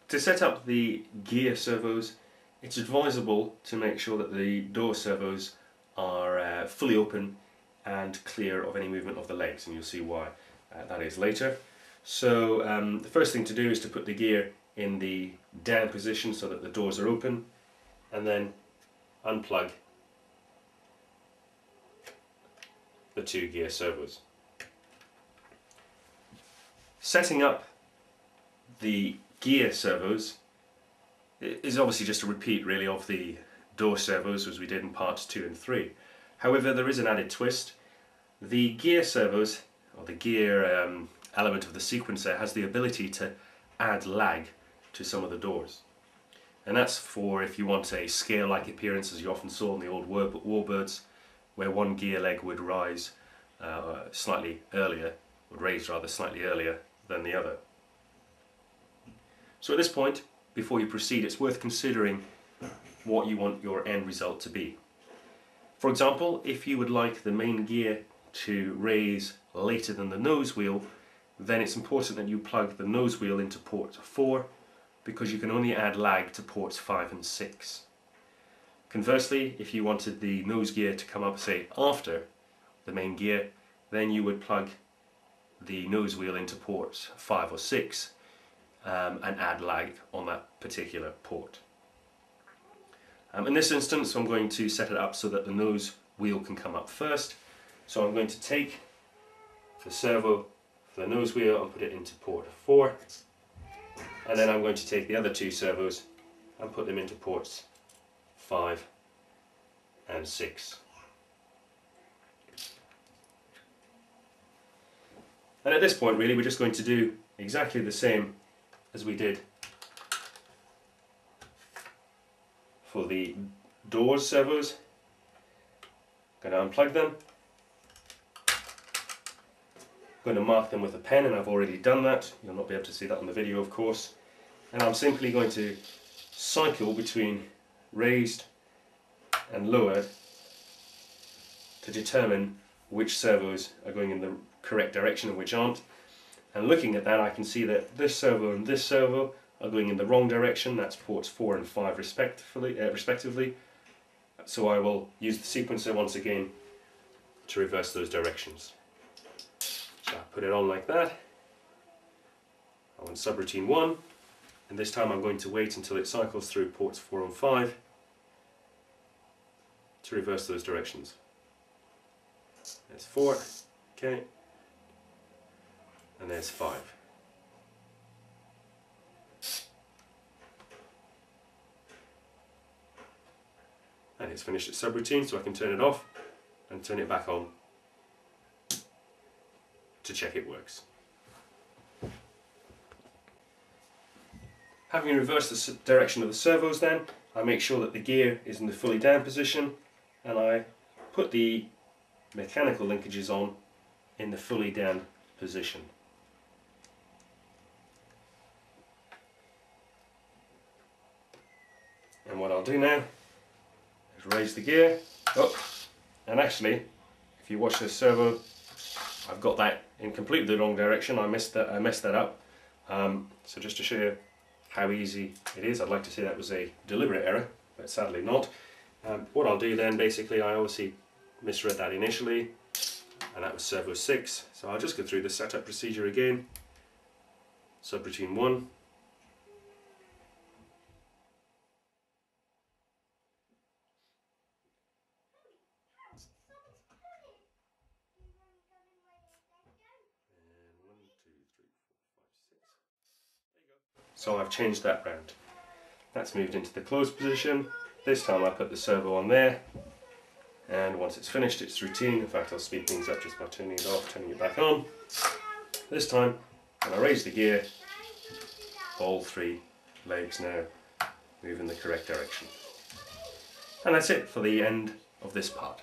To set up the gear servos, it's advisable to make sure that the door servos are fully open and clear of any movement of the legs, and you'll see why that is later. So the first thing to do is to put the gear in the down position so that the doors are open, and then unplug the two gear servos. Setting up the gear servos is obviously just a repeat really of the door servos as we did in parts 2 and 3. However, there is an added twist. The gear servos, or the gear element of the sequencer, has the ability to add lag to some of the doors. And that's for if you want a scale-like appearance, as you often saw in the old Warbirds, where one gear leg would rise slightly earlier, would raise rather slightly earlier than the other. So at this point, before you proceed, it's worth considering what you want your end result to be. For example, if you would like the main gear to raise later than the nose wheel, then it's important that you plug the nose wheel into port 4, because you can only add lag to ports 5 and 6. Conversely, if you wanted the nose gear to come up, say, after the main gear, then you would plug the nose wheel into ports 5 or 6 and add lag on that particular port. In this instance, I'm going to set it up so that the nose wheel can come up first. So I'm going to take the servo for the nose wheel and put it into port 4, and then I'm going to take the other two servos and put them into ports 5 and 6. And at this point really we're just going to do exactly the same as we did for the doors servos. I'm going to unplug them. I'm going to mark them with a pen, and I've already done that. You'll not be able to see that on the video, of course. And I'm simply going to cycle between raised and lowered to determine which servos are going in the correct direction and which aren't. And looking at that, I can see that this servo and this servo are going in the wrong direction. That's ports 4 and 5 respectively. So I will use the sequencer once again to reverse those directions. So I put it on like that. I'm on subroutine 1, and this time I'm going to wait until it cycles through ports 4 and 5 to reverse those directions. There's 4, okay, and there's 5. And it's finished its subroutine, so I can turn it off and turn it back on to check it works. Having reversed the direction of the servos then, I make sure that the gear is in the fully down position, and I put the mechanical linkages on in the fully down position. And what I'll do now is raise the gear up, and actually if you watch this servo, I've got that in completely the wrong direction. I messed that up. So just to show you how easy it is, I'd like to say that was a deliberate error, but sadly not. What I'll do then, basically, I obviously misread that initially, and that was servo 6. So I'll just go through the setup procedure again. Subroutine 1. So I've changed that round. That's moved into the closed position. This time I put the servo on there, and once it's finished its routine, in fact I'll speed things up just by turning it off, turning it back on. This time, when I raise the gear, all 3 legs now move in the correct direction. And that's it for the end of this part.